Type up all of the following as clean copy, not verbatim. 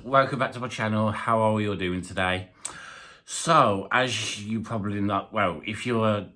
welcome back to my channel. How are we all doing today? So, as you probably know, well, if you're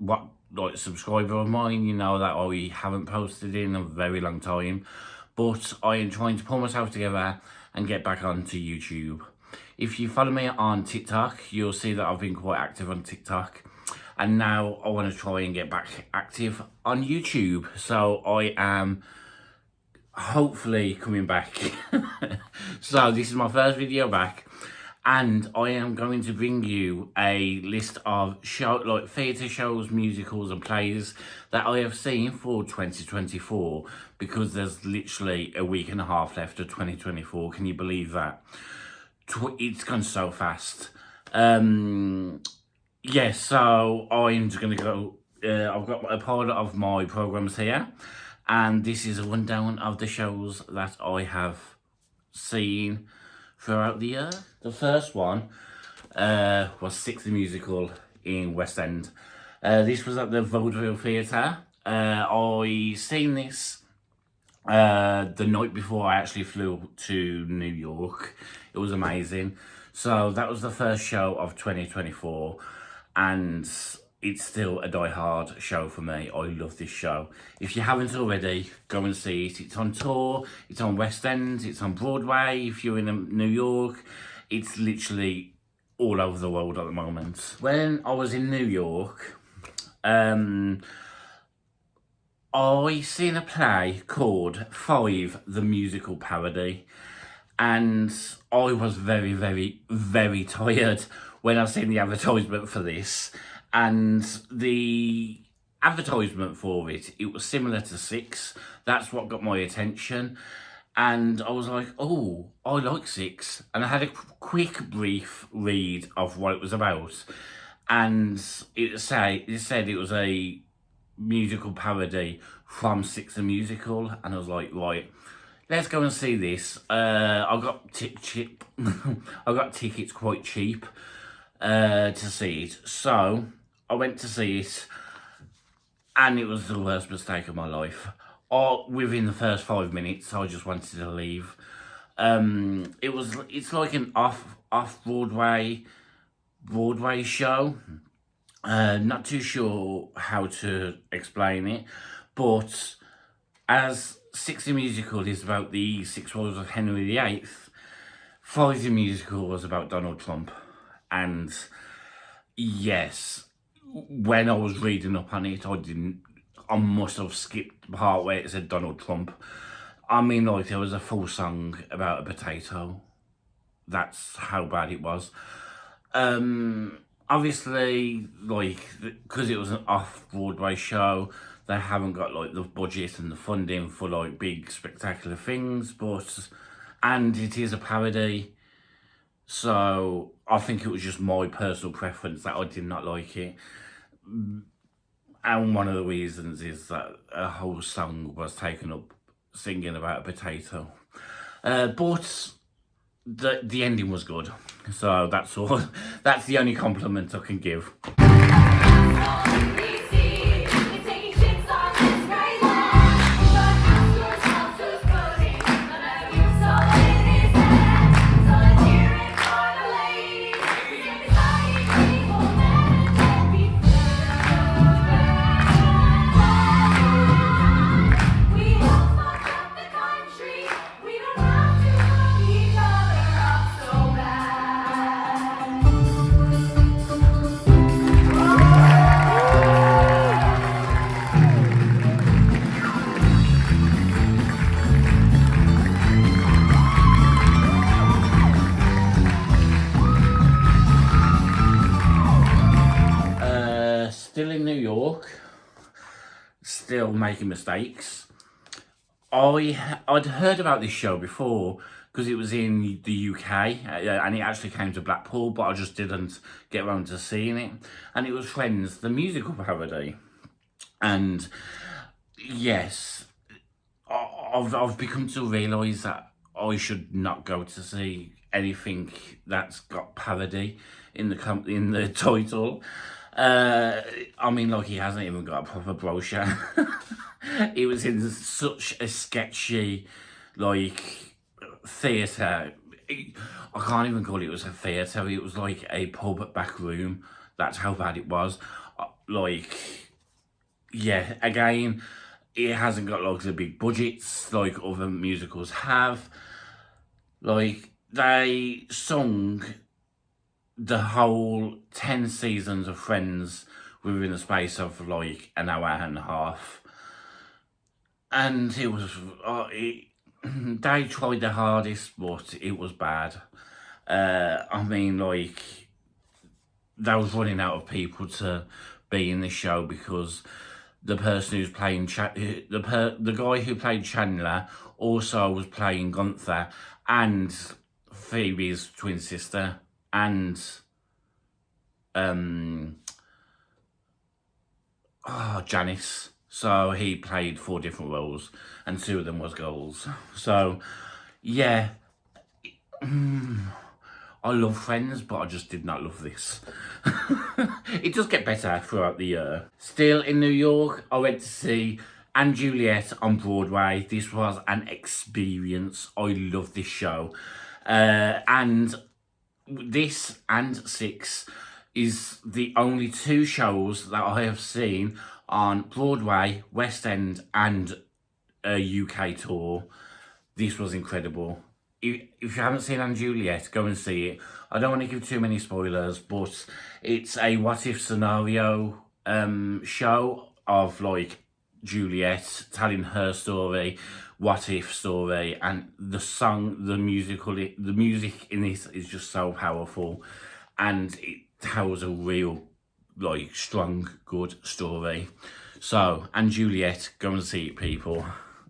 a subscriber of mine, you know that I haven't posted in a very long time, but I am trying to pull myself together and get back onto YouTube. If you follow me on TikTok, you'll see that I've been quite active on TikTok, and now I want to try and get back active on YouTube. So I am hopefully coming back. So this is my first video back, and I am going to bring you a list of theatre shows, musicals and plays that I have seen for 2024, because there's literally a week and a half left of 2024. Can you believe that? It's gone so fast. Yeah, so I'm just going to go, I've got a part of my programmes here, and this is a rundown of the shows that I have seen throughout the year. The first one was Six the Musical in West End. This was at the Vaudeville Theatre. I seen this the night before I actually flew to New York. It was amazing. So that was the first show of 2024, and it's still a die-hard show for me. I love this show. If you haven't already, go and see it. It's on tour, it's on West End, it's on Broadway. If you're in New York, it's literally all over the world at the moment. When I was in New York, I seen a play called Five, the Musical Parody, and I was very, very, very tired when I seen the advertisement for this. And the advertisement for it was similar to Six. That's what got my attention. And I was like, oh, I like Six. And I had a quick, brief read of what it was about. And it said it was a musical parody from Six the Musical. And I was like, right, let's go and see this. I got tickets quite cheap to see it. So I went to see it, and it was the worst mistake of my life. Within the first 5 minutes, I just wanted to leave. It's like an off Broadway show. Not too sure how to explain it, but as Six the Musical is about the 6 wives of Henry VIII, Five the Musical was about Donald Trump. And yes, when I was reading up on it, I must have skipped the part where it said Donald Trump. I mean, like, there was a full song about a potato. That's how bad it was. Obviously, like, because it was an off-Broadway show, they haven't got, like, the budget and the funding for, like, big, spectacular things, and it is a parody. So I think it was just my personal preference that I did not like it. And one of the reasons is that a whole song was taken up singing about a potato. But the ending was good. So that's all. That's the only compliment I can give. Still in New York, still making mistakes. I'd heard about this show before because it was in the UK, and it actually came to Blackpool, but I just didn't get around to seeing it. And it was Friends, the musical parody. And yes, I've become to realise that I should not go to see anything that's got parody in the title. I mean, like, he hasn't even got a proper brochure. It was in such a sketchy, like, theatre I can't even call it was a theatre. It was like a pub back room. That's how bad it was. Like, yeah, again, it hasn't got like the big budgets like other musicals have. Like, they sung the whole 10 seasons of Friends within the space of like an hour and a half. And it was, they tried their hardest, but it was bad. I mean, like, they was running out of people to be in the show because the person who's playing the guy who played Chandler also was playing Gunther and Phoebe's twin sister and Janice. So he played 4 different roles, and 2 of them was girls. So yeah, I love Friends, but I just did not love this. It does get better throughout the year. Still in New York, I went to see & Juliet on Broadway. This was an experience. I love this show. And this and Six is the only 2 shows that I have seen on Broadway, West End, and a UK tour. This was incredible. If you haven't seen & Juliet, go and see it. I don't want to give too many spoilers, but it's a what-if scenario show of, like, Juliet telling her story, what-if story, and the song, the music in this is just so powerful, and it tells a real, like, strong, good story. So, & Juliet, go and see it, people.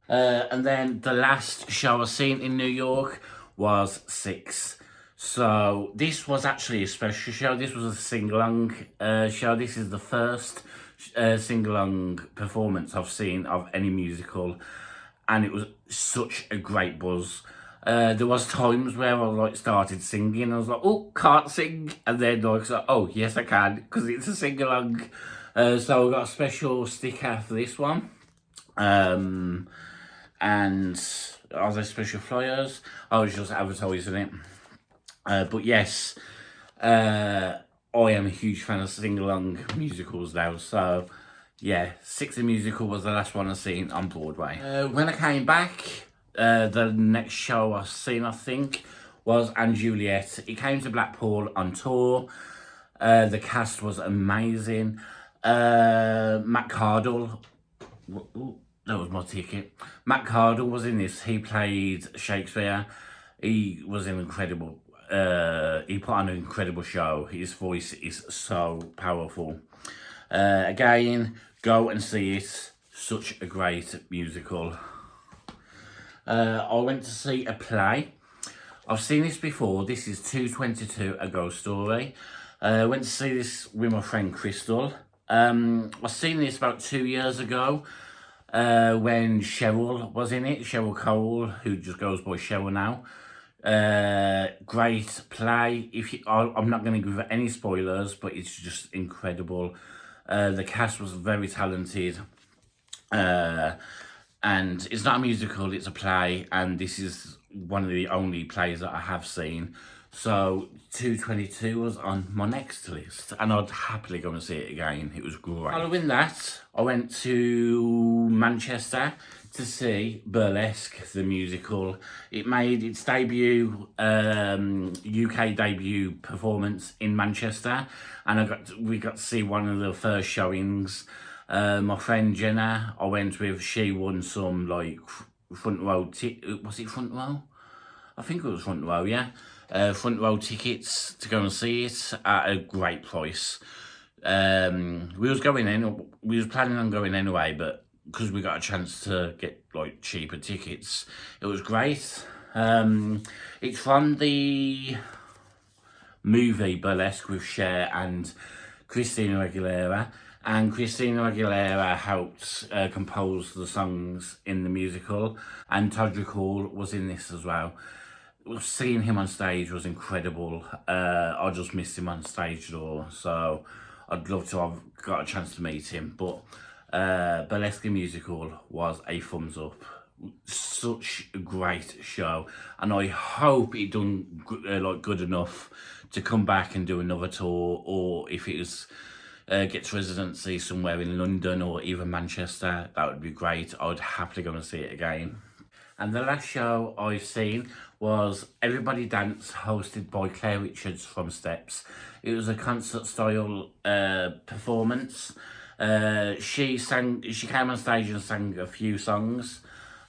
And then the last show I seen in New York was Six. So this was actually a special show. This was a sing-along show. This is the first sing-along performance I've seen of any musical, and it was such a great buzz. There was times where I like started singing. I was like, oh, can't sing, and then like, so, oh yes I can, because it's a sing-along. So I got a special sticker for this one. And other special flyers. I was just advertising it. But yes, I am a huge fan of sing-along musicals now. So yeah, Six the Musical was the last one I seen on Broadway. When I came back, the next show I seen, I think, was & Juliet. It came to Blackpool on tour. The cast was amazing. Matt Cardle. That was my ticket. Matt Cardle was in this. He played Shakespeare. He was an incredible. He put on an incredible show. His voice is so powerful. Again, go and see it. Such a great musical. I went to see a play. I've seen this before. This is 222, A Ghost Story. I went to see this with my friend Crystal. I've seen this about 2 years ago. When Cheryl was in it, Cheryl Cole, who just goes by Cheryl now. Great play. I'm not going to give any spoilers, but it's just incredible. The cast was very talented. And it's not a musical, it's a play, and this is one of the only plays that I have seen. So 222 was on my next list, and I'd happily go and see it again. It was great. Following that, I went to Manchester to see Burlesque, the musical. It made its debut, UK debut performance in Manchester, and we got to see one of the first showings. My friend Jenna, I went with, she won some like front row, was it front row? I think it was front row, yeah. Front row tickets to go and see it at a great price. We was planning on going anyway, but because we got a chance to get like cheaper tickets, it was great. It's from the movie Burlesque with Cher and Christina Aguilera, and Christina Aguilera helped compose the songs in the musical, and Todrick Hall was in this as well. Seeing him on stage was incredible. I just missed him on stage though, so I'd love to have got a chance to meet him. But Burlesque musical was a thumbs up such a great show, and I hope it done like good enough to come back and do another tour, or if it was gets residency somewhere in London or even Manchester, that would be great. I'd happily go and see it again. And the last show I've seen was Everybody Dance, hosted by Claire Richards from Steps. It was a concert style performance. She came on stage and sang a few songs.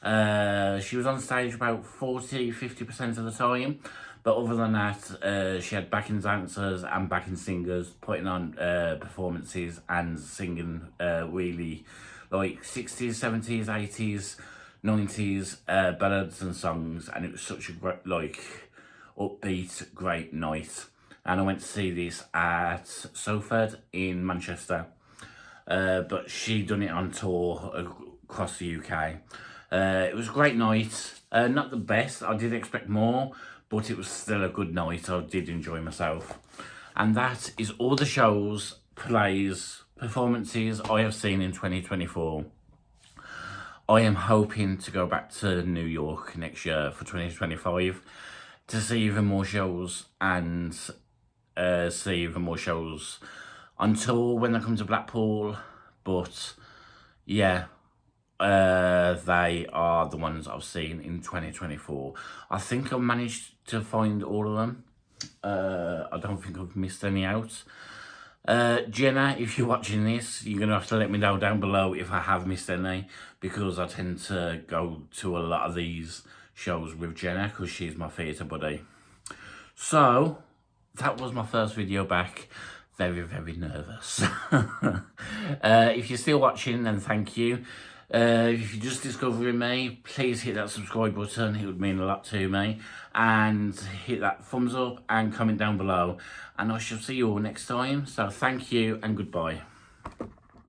She was on stage about 40-50% of the time, but other than that, she had backing dancers and backing singers putting on performances and singing really like 60s, 70s, 80s, 90s ballads and songs, and it was such a great, like, upbeat, great night. And I went to see this at Salford in Manchester, but she done it on tour across the UK. It was a great night, not the best, I did expect more, but it was still a good night. I did enjoy myself. And that is all the shows, plays, performances I have seen in 2024. I am hoping to go back to New York next year for 2025 to see even more shows and see even more shows on tour when I come to Blackpool. But yeah, they are the ones I've seen in 2024. I think I've managed to find all of them. I don't think I've missed any out. Jenna, if you're watching this, you're going to have to let me know down below if I have missed any, because I tend to go to a lot of these shows with Jenna because she's my theatre buddy. So, that was my first video back. Very, very nervous. If you're still watching, then thank you. If you're just discovering me, please hit that subscribe button. It would mean a lot to me. And hit that thumbs up and comment down below. And I shall see you all next time. So thank you and goodbye.